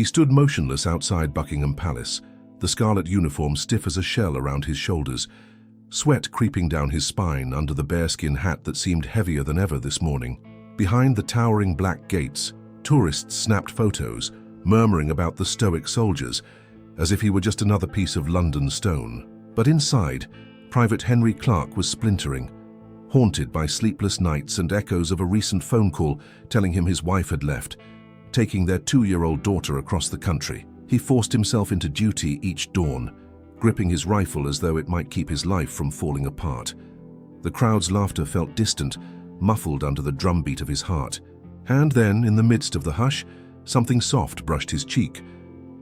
He stood motionless outside Buckingham Palace, the scarlet uniform stiff as a shell around his shoulders, sweat creeping down his spine under the bearskin hat that seemed heavier than ever this morning. Behind the towering black gates, tourists snapped photos, murmuring about the stoic soldiers, as if he were just another piece of London stone. But inside, Private Henry Clark was splintering, haunted by sleepless nights and echoes of a recent phone call telling him his wife had left, taking their 2-year-old daughter across the country. He forced himself into duty each dawn, gripping his rifle as though it might keep his life from falling apart. The crowd's laughter felt distant, muffled under the drumbeat of his heart. And then, in the midst of the hush, something soft brushed his cheek.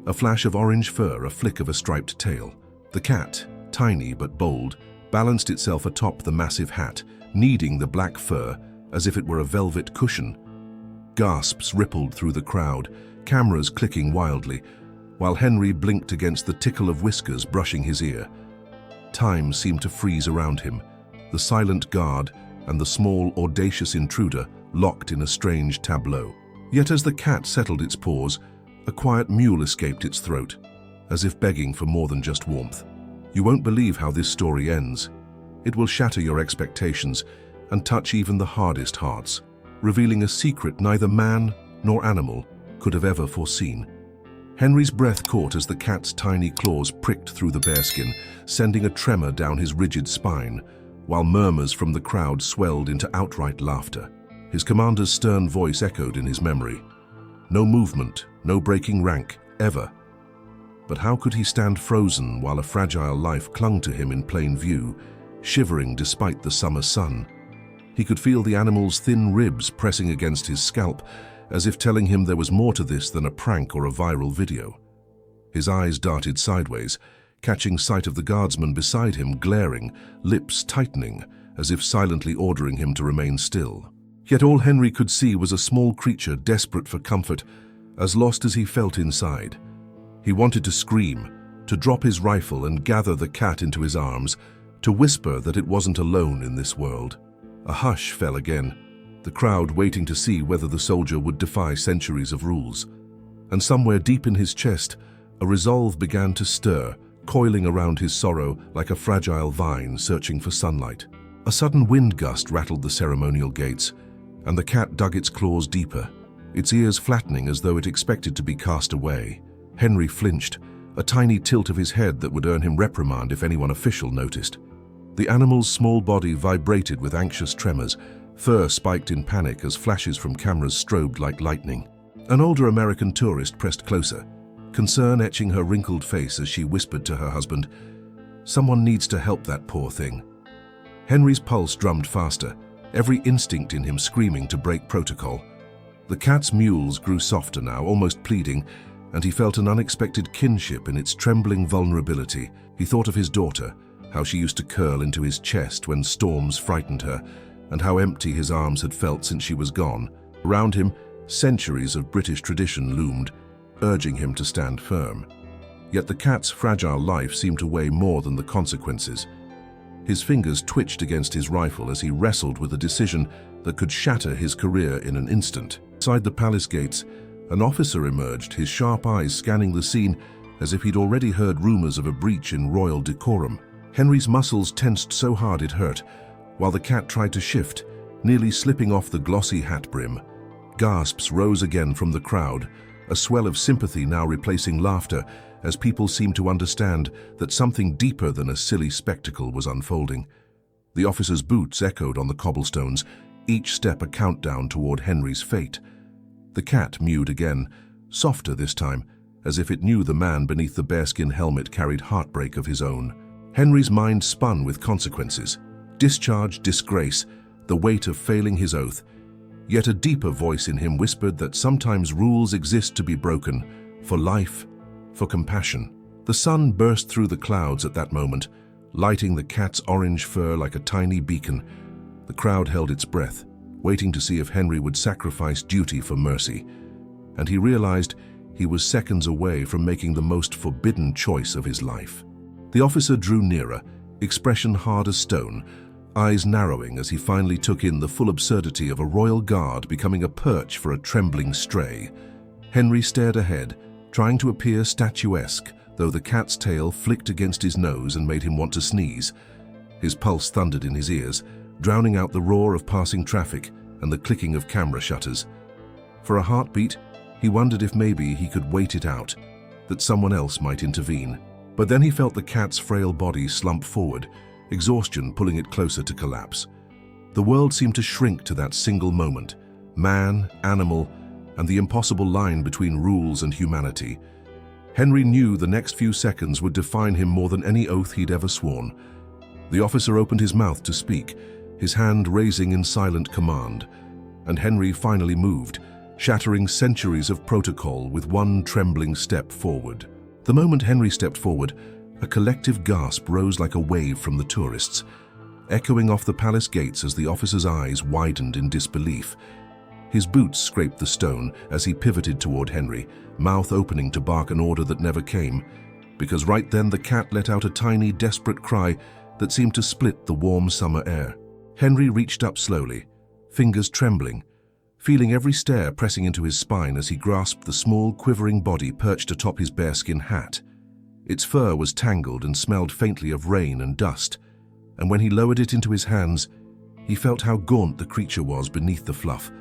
A flash of orange fur, a flick of a striped tail. The cat, tiny but bold, balanced itself atop the massive hat, kneading the black fur as if it were a velvet cushion. Gasps rippled through the crowd, cameras clicking wildly, while Henry blinked against the tickle of whiskers brushing his ear. Time seemed to freeze around him, the silent guard and the small, audacious intruder locked in a strange tableau. Yet as the cat settled its paws, a quiet mewl escaped its throat, as if begging for more than just warmth. You won't believe how this story ends. It will shatter your expectations and touch even the hardest hearts, revealing a secret neither man nor animal could have ever foreseen. Henry's breath caught as the cat's tiny claws pricked through the bearskin, sending a tremor down his rigid spine, while murmurs from the crowd swelled into outright laughter. His commander's stern voice echoed in his memory. No movement, no breaking rank, ever. But how could he stand frozen while a fragile life clung to him in plain view, shivering despite the summer sun? He could feel the animal's thin ribs pressing against his scalp, as if telling him there was more to this than a prank or a viral video. His eyes darted sideways, catching sight of the guardsman beside him glaring, lips tightening, as if silently ordering him to remain still. Yet all Henry could see was a small creature desperate for comfort, as lost as he felt inside. He wanted to scream, to drop his rifle and gather the cat into his arms, to whisper that it wasn't alone in this world. A hush fell again, the crowd waiting to see whether the soldier would defy centuries of rules. And somewhere deep in his chest, a resolve began to stir, coiling around his sorrow like a fragile vine searching for sunlight. A sudden wind gust rattled the ceremonial gates, and the cat dug its claws deeper, its ears flattening as though it expected to be cast away. Henry flinched, a tiny tilt of his head that would earn him reprimand if anyone official noticed. The animal's small body vibrated with anxious tremors, fur spiked in panic as flashes from cameras strobed like lightning. An older American tourist pressed closer, concern etching her wrinkled face as she whispered to her husband, "Someone needs to help that poor thing." Henry's pulse drummed faster, every instinct in him screaming to break protocol. The cat's mewls grew softer now, almost pleading, and he felt an unexpected kinship in its trembling vulnerability. He thought of his daughter, how she used to curl into his chest when storms frightened her, and how empty his arms had felt since she was gone. Around him, centuries of British tradition loomed, urging him to stand firm. Yet the cat's fragile life seemed to weigh more than the consequences. His fingers twitched against his rifle as he wrestled with a decision that could shatter his career in an instant. Inside the palace gates, an officer emerged, his sharp eyes scanning the scene as if he'd already heard rumors of a breach in royal decorum. Henry's muscles tensed so hard it hurt, while the cat tried to shift, nearly slipping off the glossy hat brim. Gasps rose again from the crowd, a swell of sympathy now replacing laughter as people seemed to understand that something deeper than a silly spectacle was unfolding. The officer's boots echoed on the cobblestones, each step a countdown toward Henry's fate. The cat mewed again, softer this time, as if it knew the man beneath the bearskin helmet carried heartbreak of his own. Henry's mind spun with consequences. Discharge, disgrace, the weight of failing his oath. Yet a deeper voice in him whispered that sometimes rules exist to be broken, for life, for compassion. The sun burst through the clouds at that moment, lighting the cat's orange fur like a tiny beacon. The crowd held its breath, waiting to see if Henry would sacrifice duty for mercy. And he realized he was seconds away from making the most forbidden choice of his life. The officer drew nearer, expression hard as stone, eyes narrowing as he finally took in the full absurdity of a royal guard becoming a perch for a trembling stray. Henry stared ahead, trying to appear statuesque, though the cat's tail flicked against his nose and made him want to sneeze. His pulse thundered in his ears, drowning out the roar of passing traffic and the clicking of camera shutters. For a heartbeat, he wondered if maybe he could wait it out, that someone else might intervene. But then he felt the cat's frail body slump forward, exhaustion pulling it closer to collapse. The world seemed to shrink to that single moment, man, animal, and the impossible line between rules and humanity. Henry knew the next few seconds would define him more than any oath he'd ever sworn. The officer opened his mouth to speak, his hand raising in silent command, and Henry finally moved, shattering centuries of protocol with one trembling step forward. The moment Henry stepped forward, a collective gasp rose like a wave from the tourists, echoing off the palace gates as the officer's eyes widened in disbelief. His boots scraped the stone as he pivoted toward Henry, mouth opening to bark an order that never came, because right then the cat let out a tiny, desperate cry that seemed to split the warm summer air. Henry reached up slowly, fingers trembling, feeling every stare pressing into his spine as he grasped the small, quivering body perched atop his bearskin hat. Its fur was tangled and smelled faintly of rain and dust, and when he lowered it into his hands, he felt how gaunt the creature was beneath the fluff.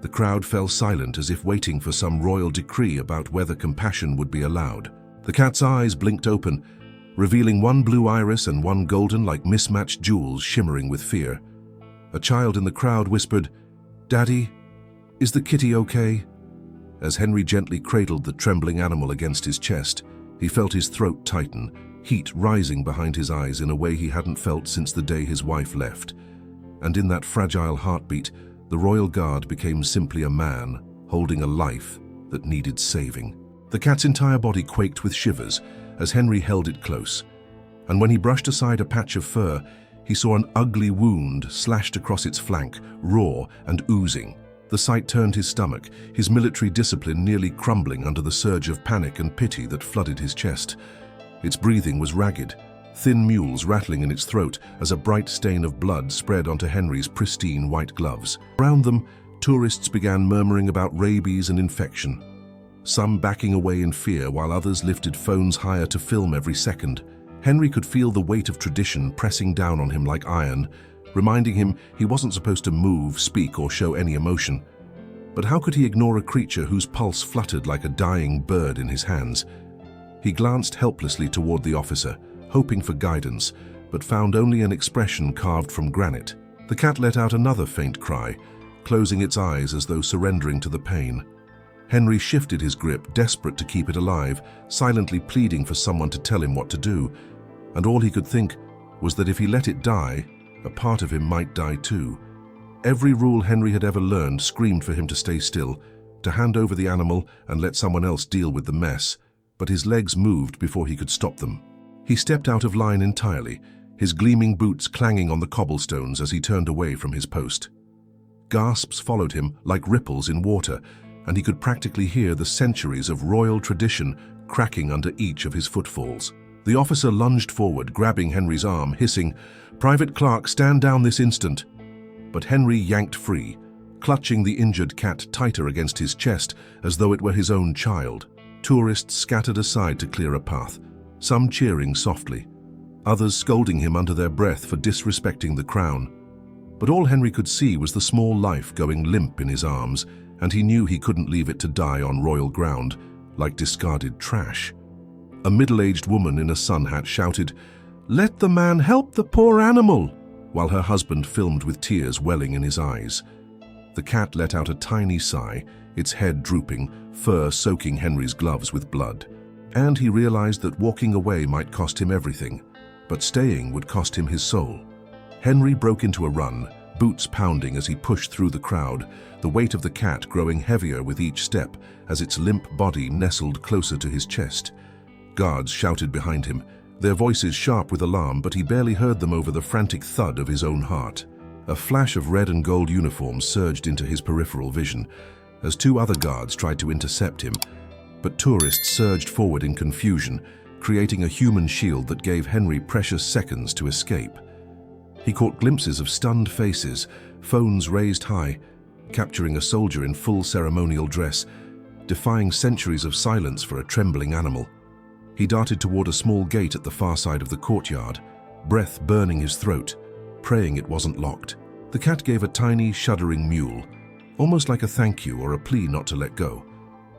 The crowd fell silent as if waiting for some royal decree about whether compassion would be allowed. The cat's eyes blinked open, revealing one blue iris and one golden like mismatched jewels shimmering with fear. A child in the crowd whispered, "Daddy, is the kitty okay?" As Henry gently cradled the trembling animal against his chest, he felt his throat tighten, heat rising behind his eyes in a way he hadn't felt since the day his wife left. And in that fragile heartbeat, the royal guard became simply a man holding a life that needed saving. The cat's entire body quaked with shivers as Henry held it close, and when he brushed aside a patch of fur, he saw an ugly wound slashed across its flank, raw and oozing. The sight turned his stomach, his military discipline nearly crumbling under the surge of panic and pity that flooded his chest. Its breathing was ragged, thin mules rattling in its throat as a bright stain of blood spread onto Henry's pristine white gloves. Around them, tourists began murmuring about rabies and infection, some backing away in fear while others lifted phones higher to film every second. Henry could feel the weight of tradition pressing down on him like iron, reminding him he wasn't supposed to move, speak, or show any emotion. But how could he ignore a creature whose pulse fluttered like a dying bird in his hands? He glanced helplessly toward the officer, hoping for guidance, but found only an expression carved from granite. The cat let out another faint cry, closing its eyes as though surrendering to the pain. Henry shifted his grip, desperate to keep it alive, silently pleading for someone to tell him what to do, and all he could think was that if he let it die, a part of him might die too. Every rule Henry had ever learned screamed for him to stay still, to hand over the animal and let someone else deal with the mess, but his legs moved before he could stop them. He stepped out of line entirely, his gleaming boots clanging on the cobblestones as he turned away from his post. Gasps followed him like ripples in water, and he could practically hear the centuries of royal tradition cracking under each of his footfalls. The officer lunged forward, grabbing Henry's arm, hissing, "Private Clark, stand down this instant." But Henry yanked free, clutching the injured cat tighter against his chest as though it were his own child. Tourists scattered aside to clear a path, some cheering softly, others scolding him under their breath for disrespecting the crown. But all Henry could see was the small life going limp in his arms, and he knew he couldn't leave it to die on royal ground, like discarded trash. A middle-aged woman in a sun hat shouted, "Let the man help the poor animal," while her husband filmed with tears welling in his eyes. The cat let out a tiny sigh, its head drooping, fur soaking Henry's gloves with blood. And he realized that walking away might cost him everything, but staying would cost him his soul. Henry broke into a run, boots pounding as he pushed through the crowd, the weight of the cat growing heavier with each step as its limp body nestled closer to his chest. Guards shouted behind him, their voices sharp with alarm, but he barely heard them over the frantic thud of his own heart. A flash of red and gold uniforms surged into his peripheral vision as two other guards tried to intercept him, but tourists surged forward in confusion, creating a human shield that gave Henry precious seconds to escape. He caught glimpses of stunned faces, phones raised high, capturing a soldier in full ceremonial dress, defying centuries of silence for a trembling animal. He darted toward a small gate at the far side of the courtyard, breath burning his throat, praying it wasn't locked. The cat gave a tiny, shuddering mewl, almost like a thank you or a plea not to let go.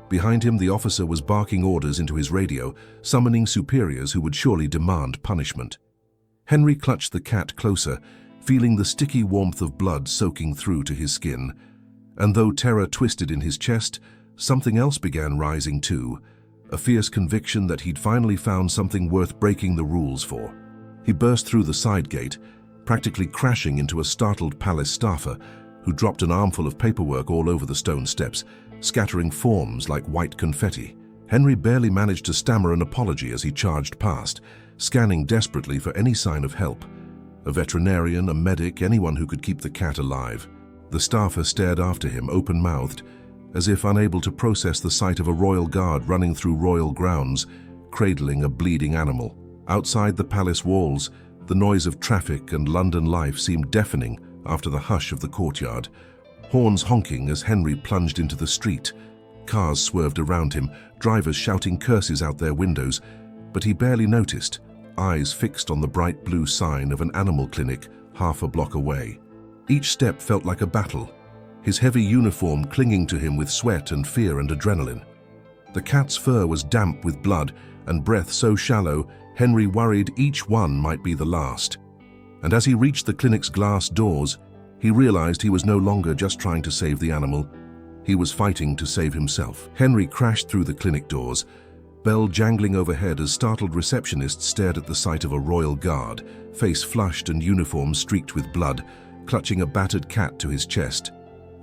Behind him, the officer was barking orders into his radio, summoning superiors who would surely demand punishment. Henry clutched the cat closer, feeling the sticky warmth of blood soaking through to his skin. And though terror twisted in his chest, something else began rising too, a fierce conviction that he'd finally found something worth breaking the rules for. He burst through the side gate, practically crashing into a startled palace staffer who dropped an armful of paperwork all over the stone steps, scattering forms like white confetti. Henry barely managed to stammer an apology as he charged past, scanning desperately for any sign of help. A veterinarian, a medic, anyone who could keep the cat alive. The staffer stared after him, open-mouthed, as if unable to process the sight of a royal guard running through royal grounds, cradling a bleeding animal. Outside the palace walls, the noise of traffic and London life seemed deafening after the hush of the courtyard. Horns honking as Henry plunged into the street. Cars swerved around him, drivers shouting curses out their windows, but he barely noticed, eyes fixed on the bright blue sign of an animal clinic half a block away. Each step felt like a battle, his heavy uniform clinging to him with sweat and fear and adrenaline. The cat's fur was damp with blood and breath so shallow, Henry worried each one might be the last. And as he reached the clinic's glass doors, he realized he was no longer just trying to save the animal. He was fighting to save himself. Henry crashed through the clinic doors, bell jangling overhead as startled receptionists stared at the sight of a royal guard, face flushed and uniform streaked with blood, clutching a battered cat to his chest.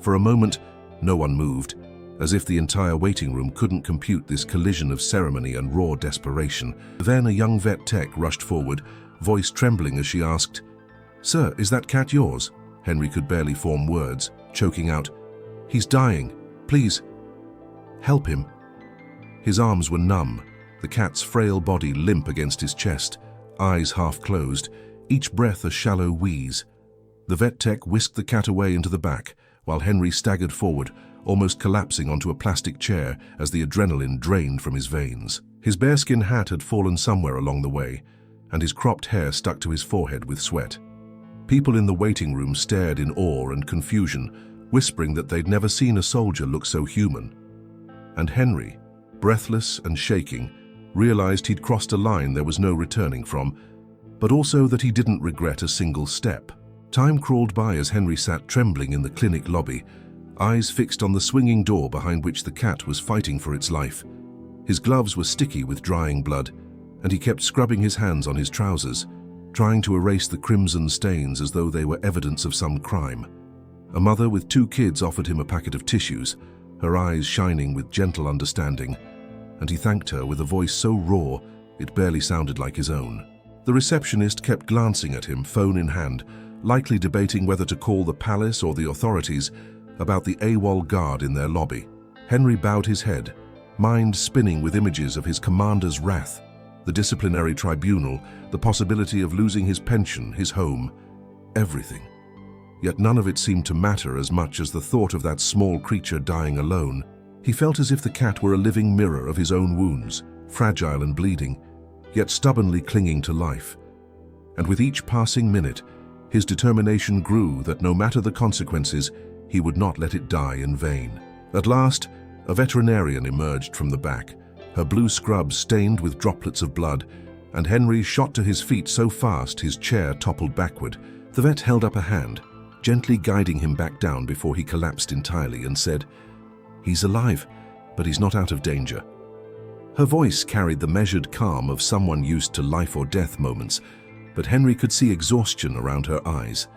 For a moment, no one moved, as if the entire waiting room couldn't compute this collision of ceremony and raw desperation. Then a young vet tech rushed forward, voice trembling as she asked, "Sir, is that cat yours?" Henry could barely form words, choking out, "He's dying. Please, help him." His arms were numb, the cat's frail body limp against his chest, eyes half closed, each breath a shallow wheeze. The vet tech whisked the cat away into the back, while Henry staggered forward, almost collapsing onto a plastic chair as the adrenaline drained from his veins. His bearskin hat had fallen somewhere along the way, and his cropped hair stuck to his forehead with sweat. People in the waiting room stared in awe and confusion, whispering that they'd never seen a soldier look so human. And Henry, breathless and shaking, realized he'd crossed a line there was no returning from, but also that he didn't regret a single step. Time crawled by as Henry sat trembling in the clinic lobby, eyes fixed on the swinging door behind which the cat was fighting for its life. His gloves were sticky with drying blood, and he kept scrubbing his hands on his trousers, trying to erase the crimson stains as though they were evidence of some crime. A mother with 2 kids offered him a packet of tissues, her eyes shining with gentle understanding, and he thanked her with a voice so raw it barely sounded like his own. The receptionist kept glancing at him, phone in hand, likely debating whether to call the palace or the authorities about the AWOL guard in their lobby. Henry bowed his head, mind spinning with images of his commander's wrath, the disciplinary tribunal, the possibility of losing his pension, his home, everything. Yet none of it seemed to matter as much as the thought of that small creature dying alone. He felt as if the cat were a living mirror of his own wounds, fragile and bleeding, yet stubbornly clinging to life. And with each passing minute, his determination grew that no matter the consequences, he would not let it die in vain. At last, a veterinarian emerged from the back, her blue scrub stained with droplets of blood, and Henry shot to his feet so fast his chair toppled backward. The vet held up a hand, gently guiding him back down before he collapsed entirely, and said, "He's alive, but he's not out of danger." Her voice carried the measured calm of someone used to life or death moments, but Henry could see exhaustion around her eyes.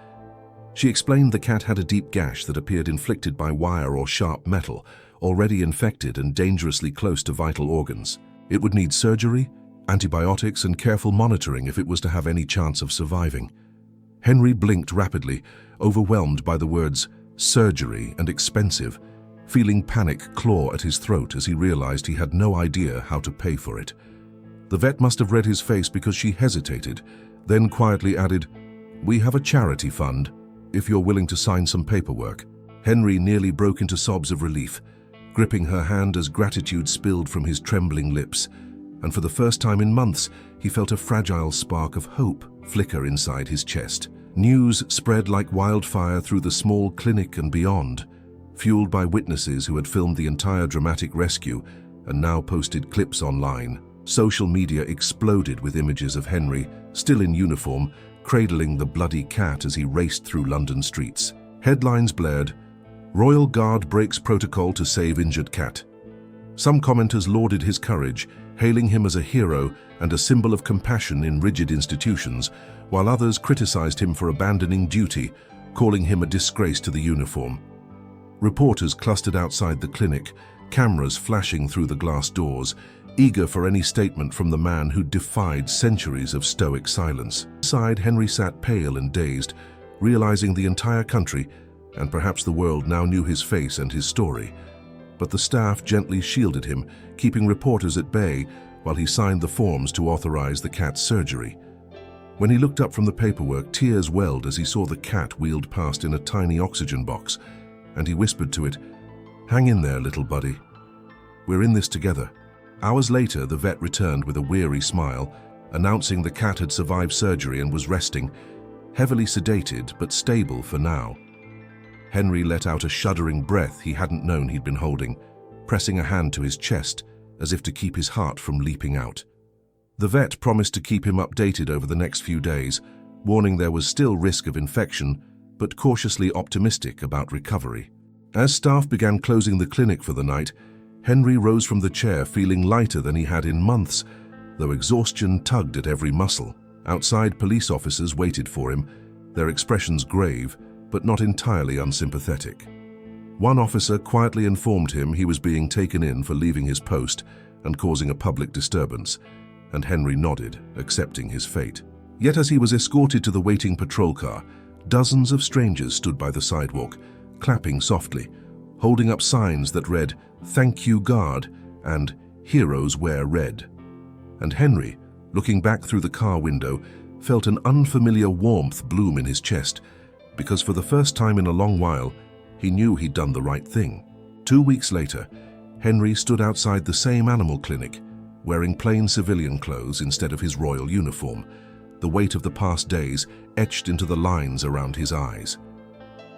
She explained the cat had a deep gash that appeared inflicted by wire or sharp metal, already infected and dangerously close to vital organs. It would need surgery, antibiotics, and careful monitoring if it was to have any chance of surviving. Henry blinked rapidly, overwhelmed by the words surgery and expensive, feeling panic claw at his throat as he realized he had no idea how to pay for it. The vet must have read his face because she hesitated, then quietly added, "We have a charity fund, if you're willing to sign some paperwork." Henry nearly broke into sobs of relief. gripping her hand as gratitude spilled from his trembling lips, and for the first time in months, he felt a fragile spark of hope flicker inside his chest. News spread like wildfire through the small clinic and beyond, fueled by witnesses who had filmed the entire dramatic rescue and now posted clips online. Social media exploded with images of Henry, still in uniform, cradling the bloody cat as he raced through London streets. Headlines blared, "Royal Guard breaks protocol to save injured cat." Some commenters lauded his courage, hailing him as a hero and a symbol of compassion in rigid institutions, while others criticized him for abandoning duty, calling him a disgrace to the uniform. Reporters clustered outside the clinic, cameras flashing through the glass doors, eager for any statement from the man who defied centuries of stoic silence. Inside, Henry sat pale and dazed, realizing the entire country, and perhaps the world, now knew his face and his story. But the staff gently shielded him, keeping reporters at bay while he signed the forms to authorize the cat's surgery. When he looked up from the paperwork, tears welled as he saw the cat wheeled past in a tiny oxygen box, and he whispered to it, "Hang in there, little buddy. We're in this together." Hours later, the vet returned with a weary smile, announcing the cat had survived surgery and was resting, heavily sedated but stable for now. Henry let out a shuddering breath he hadn't known he'd been holding, pressing a hand to his chest as if to keep his heart from leaping out. The vet promised to keep him updated over the next few days, warning there was still risk of infection, but cautiously optimistic about recovery. As staff began closing the clinic for the night, Henry rose from the chair feeling lighter than he had in months, though exhaustion tugged at every muscle. Outside, police officers waited for him, their expressions grave, but not entirely unsympathetic. One officer quietly informed him he was being taken in for leaving his post and causing a public disturbance, and Henry nodded, accepting his fate. Yet as he was escorted to the waiting patrol car, dozens of strangers stood by the sidewalk, clapping softly, holding up signs that read, "Thank you, Guard," and "Heroes wear red." And Henry, looking back through the car window, felt an unfamiliar warmth bloom in his chest, because for the first time in a long while, he knew he'd done the right thing. 2 weeks later, Henry stood outside the same animal clinic, wearing plain civilian clothes instead of his royal uniform, the weight of the past days etched into the lines around his eyes.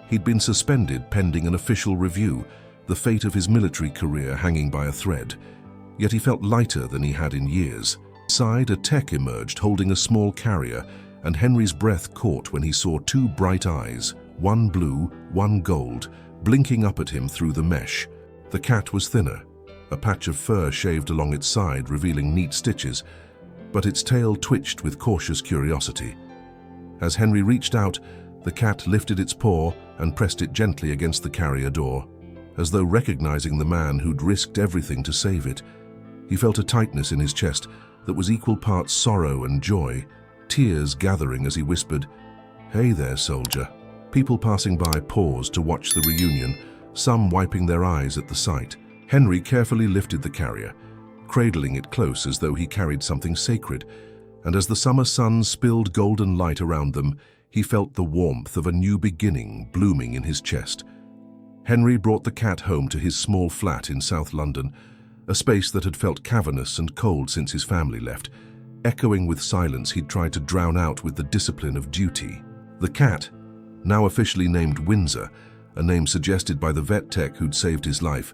He'd been suspended pending an official review, the fate of his military career hanging by a thread, yet he felt lighter than he had in years. Inside, a tech emerged holding a small carrier, and Henry's breath caught when he saw 2 bright eyes, one blue, one gold, blinking up at him through the mesh. The cat was thinner, a patch of fur shaved along its side revealing neat stitches, but its tail twitched with cautious curiosity. As Henry reached out, the cat lifted its paw and pressed it gently against the carrier door, as though recognizing the man who'd risked everything to save it. He felt a tightness in his chest that was equal parts sorrow and joy, tears gathering as he whispered, "Hey there, soldier." People passing by paused to watch the reunion, some wiping their eyes at the sight. Henry carefully lifted the carrier, cradling it close as though he carried something sacred, and as the summer sun spilled golden light around them, he felt the warmth of a new beginning blooming in his chest. Henry brought the cat home to his small flat in South London, a space that had felt cavernous and cold since his family left, echoing with silence he'd tried to drown out with the discipline of duty. The cat, now officially named Windsor, a name suggested by the vet tech who'd saved his life,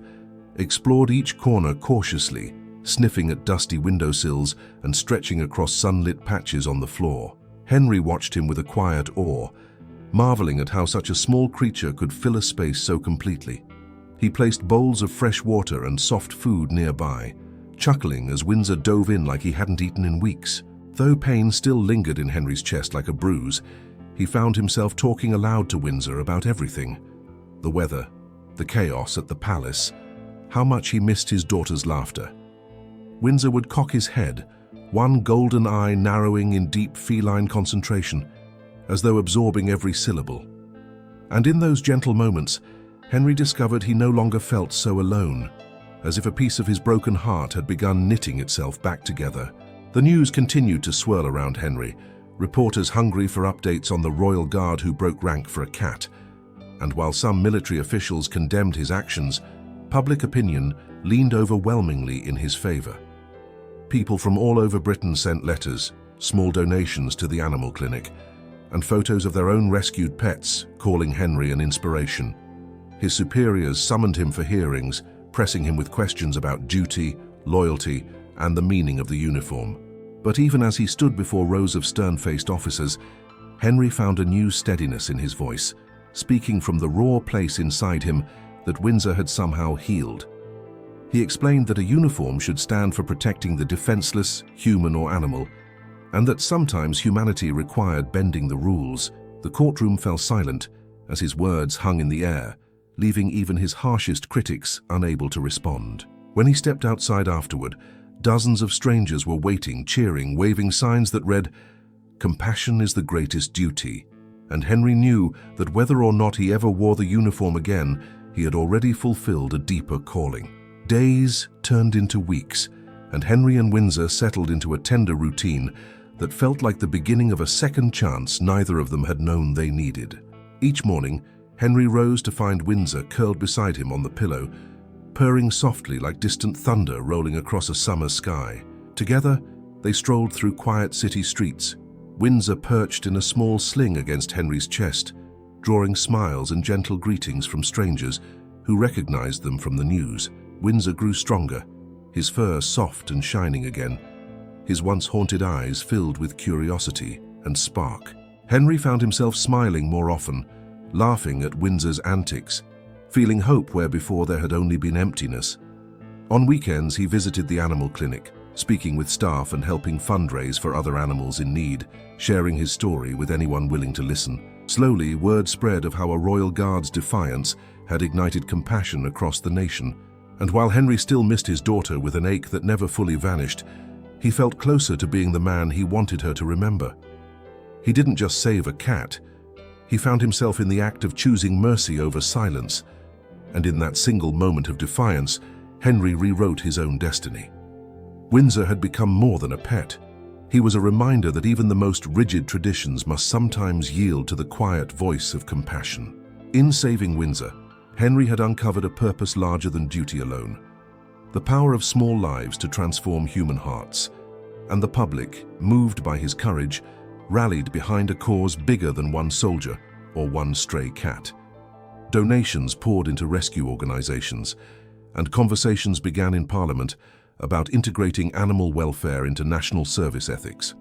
explored each corner cautiously, sniffing at dusty windowsills and stretching across sunlit patches on the floor. Henry watched him with a quiet awe, marveling at how such a small creature could fill a space so completely. He placed bowls of fresh water and soft food nearby, chuckling as Windsor dove in like he hadn't eaten in weeks. Though pain still lingered in Henry's chest like a bruise, he found himself talking aloud to Windsor about everything. The weather, the chaos at the palace, how much he missed his daughter's laughter. Windsor would cock his head, one golden eye narrowing in deep feline concentration, as though absorbing every syllable. And in those gentle moments, Henry discovered he no longer felt so alone, as if a piece of his broken heart had begun knitting itself back together. The news continued to swirl around Henry, reporters hungry for updates on the royal guard who broke rank for a cat. And while some military officials condemned his actions, public opinion leaned overwhelmingly in his favor. People from all over Britain sent letters, small donations to the animal clinic, and photos of their own rescued pets, calling Henry an inspiration. His superiors summoned him for hearings, pressing him with questions about duty, loyalty, and the meaning of the uniform. But even as he stood before rows of stern-faced officers, Henry found a new steadiness in his voice, speaking from the raw place inside him that Windsor had somehow healed. He explained that a uniform should stand for protecting the defenseless, human or animal, and that sometimes humanity required bending the rules. The courtroom fell silent as his words hung in the air, leaving even his harshest critics unable to respond. When he stepped outside afterward, dozens of strangers were waiting, cheering, waving signs that read, "Compassion is the greatest duty," and Henry knew that whether or not he ever wore the uniform again, he had already fulfilled a deeper calling. Days turned into weeks, and Henry and Windsor settled into a tender routine that felt like the beginning of a second chance neither of them had known they needed. Each morning, Henry rose to find Windsor curled beside him on the pillow, purring softly like distant thunder rolling across a summer sky. Together, they strolled through quiet city streets, Windsor perched in a small sling against Henry's chest, drawing smiles and gentle greetings from strangers who recognized them from the news. Windsor grew stronger, his fur soft and shining again, his once haunted eyes filled with curiosity and spark. Henry found himself smiling more often, laughing at Windsor's antics, feeling hope where before there had only been emptiness. On weekends, he visited the animal clinic, speaking with staff and helping fundraise for other animals in need, sharing his story with anyone willing to listen. Slowly, word spread of how a Royal Guard's defiance had ignited compassion across the nation. And while Henry still missed his daughter with an ache that never fully vanished, he felt closer to being the man he wanted her to remember. He didn't just save a cat. He found himself in the act of choosing mercy over silence. And in that single moment of defiance, Henry rewrote his own destiny. Windsor had become more than a pet. He was a reminder that even the most rigid traditions must sometimes yield to the quiet voice of compassion. In saving Windsor, Henry had uncovered a purpose larger than duty alone. The power of small lives to transform human hearts. And the public, moved by his courage, rallied behind a cause bigger than one soldier or one stray cat. Donations poured into rescue organizations, and conversations began in Parliament about integrating animal welfare into national service ethics.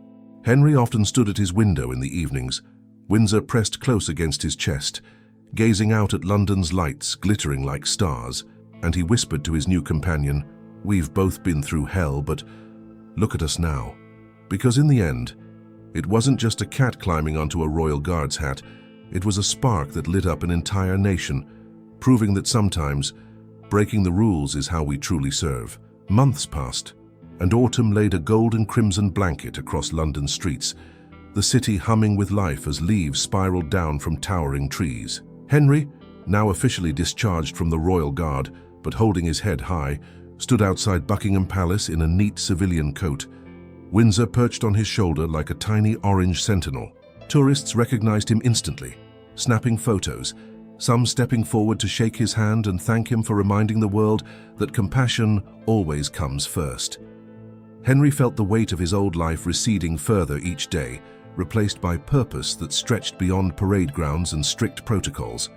Henry often stood at his window in the evenings, Windsor pressed close against his chest, gazing out at London's lights glittering like stars, and he whispered to his new companion, "We've both been through hell, but look at us now." Because in the end, it wasn't just a cat climbing onto a Royal Guard's hat, it was a spark that lit up an entire nation, proving that sometimes breaking the rules is how we truly serve. Months passed, and autumn laid a gold and crimson blanket across London's streets, the city humming with life as leaves spiraled down from towering trees. Henry, now officially discharged from the Royal Guard, but holding his head high, stood outside Buckingham Palace in a neat civilian coat. Windsor perched on his shoulder like a tiny orange sentinel. Tourists recognized him instantly, snapping photos, some stepping forward to shake his hand and thank him for reminding the world that compassion always comes first. Henry felt the weight of his old life receding further each day, replaced by purpose that stretched beyond parade grounds and strict protocols.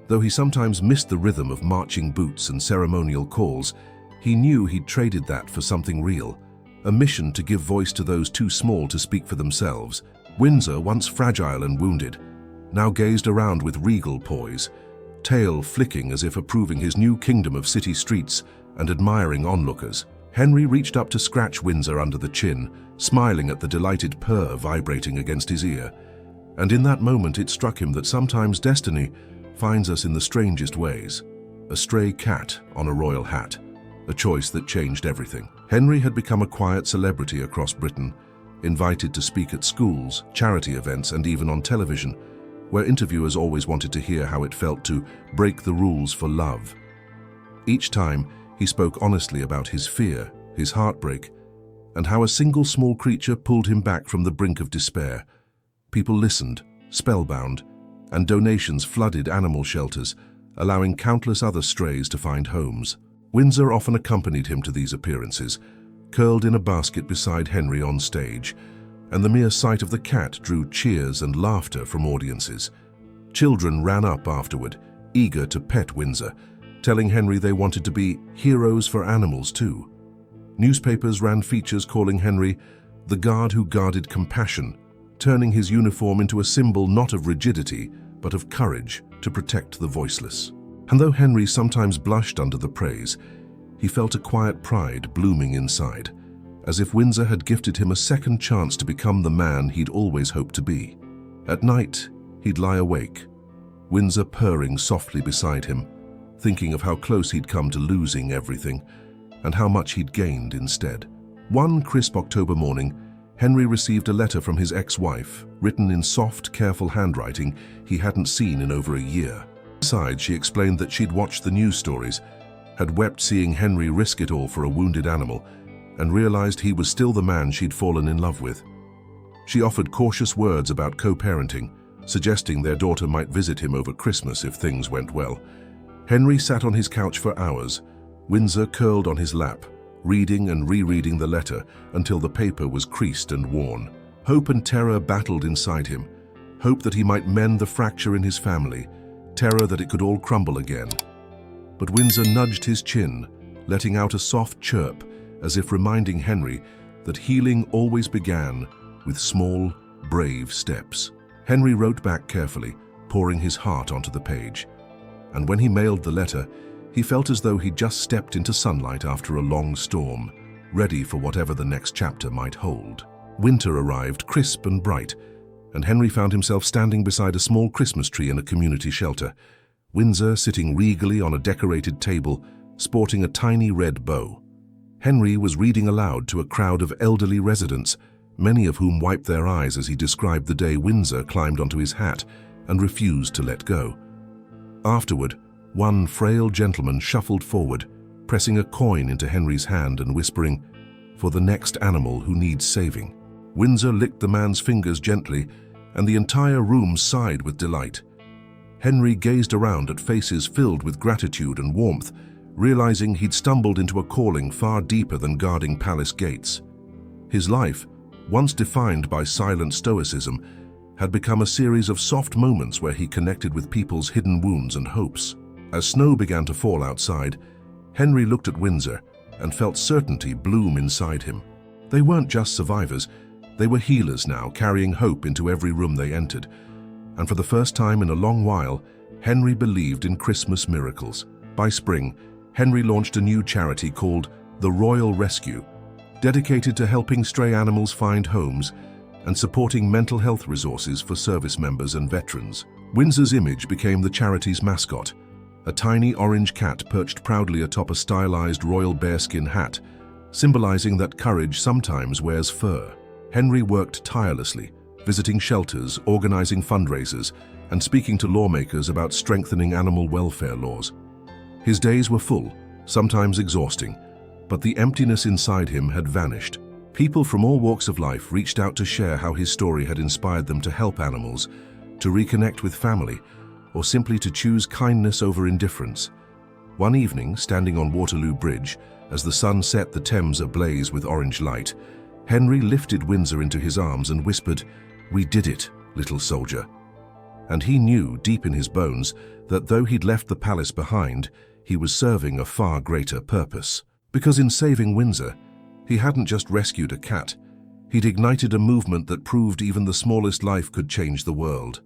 Though he sometimes missed the rhythm of marching boots and ceremonial calls, he knew he'd traded that for something real, a mission to give voice to those too small to speak for themselves. Windsor, once fragile and wounded, now gazed around with regal poise, tail flicking as if approving his new kingdom of city streets and admiring onlookers. Henry reached up to scratch Windsor under the chin, smiling at the delighted purr vibrating against his ear. And in that moment it struck him that sometimes destiny finds us in the strangest ways. A stray cat on a royal hat, a choice that changed everything. Henry had become a quiet celebrity across Britain, invited to speak at schools, charity events, and even on television, where interviewers always wanted to hear how it felt to break the rules for love. Each time, he spoke honestly about his fear, his heartbreak, and how a single small creature pulled him back from the brink of despair. People listened, spellbound, and donations flooded animal shelters, allowing countless other strays to find homes. Windsor often accompanied him to these appearances, curled in a basket beside Henry on stage, and the mere sight of the cat drew cheers and laughter from audiences. Children ran up afterward, eager to pet Windsor, telling Henry they wanted to be heroes for animals too. Newspapers ran features calling Henry the guard who guarded compassion, turning his uniform into a symbol not of rigidity, but of courage to protect the voiceless. And though Henry sometimes blushed under the praise, he felt a quiet pride blooming inside, as if Windsor had gifted him a second chance to become the man he'd always hoped to be. At night, he'd lie awake, Windsor purring softly beside him, thinking of how close he'd come to losing everything, and how much he'd gained instead. One crisp October morning, Henry received a letter from his ex-wife, written in soft, careful handwriting he hadn't seen in over a year. Inside, she explained that she'd watched the news stories, had wept seeing Henry risk it all for a wounded animal, and realized he was still the man she'd fallen in love with. She offered cautious words about co-parenting, suggesting their daughter might visit him over Christmas if things went well. Henry sat on his couch for hours, Windsor curled on his lap, reading and rereading the letter until the paper was creased and worn. Hope and terror battled inside him. Hope that he might mend the fracture in his family, terror that it could all crumble again. But Windsor nudged his chin, letting out a soft chirp, as if reminding Henry that healing always began with small, brave steps. Henry wrote back carefully, pouring his heart onto the page. And when he mailed the letter, he felt as though he'd just stepped into sunlight after a long storm, ready for whatever the next chapter might hold. Winter arrived crisp and bright, and Henry found himself standing beside a small Christmas tree in a community shelter, Windsor sitting regally on a decorated table, sporting a tiny red bow. Henry was reading aloud to a crowd of elderly residents, many of whom wiped their eyes as he described the day Windsor climbed onto his hat and refused to let go. Afterward, one frail gentleman shuffled forward, pressing a coin into Henry's hand and whispering, "For the next animal who needs saving." Windsor licked the man's fingers gently, and the entire room sighed with delight. Henry gazed around at faces filled with gratitude and warmth, realizing he'd stumbled into a calling far deeper than guarding palace gates. His life, once defined by silent stoicism, had become a series of soft moments where he connected with people's hidden wounds and hopes. As snow began to fall outside, Henry looked at Windsor and felt certainty bloom inside him. They weren't just survivors, they were healers now, carrying hope into every room they entered. And for the first time in a long while, Henry believed in Christmas miracles. By spring, Henry launched a new charity called the Royal Rescue, dedicated to helping stray animals find homes and supporting mental health resources for service members and veterans. Windsor's image became the charity's mascot, a tiny orange cat perched proudly atop a stylized royal bearskin hat, symbolizing that courage sometimes wears fur. Henry worked tirelessly, visiting shelters, organizing fundraisers, and speaking to lawmakers about strengthening animal welfare laws. His days were full, sometimes exhausting, but the emptiness inside him had vanished. People from all walks of life reached out to share how his story had inspired them to help animals, to reconnect with family, or simply to choose kindness over indifference. One evening, standing on Waterloo Bridge, as the sun set the Thames ablaze with orange light, Henry lifted Windsor into his arms and whispered, "We did it, little soldier." And he knew, deep in his bones, that though he'd left the palace behind, he was serving a far greater purpose. Because in saving Windsor, he hadn't just rescued a cat, he'd ignited a movement that proved even the smallest life could change the world.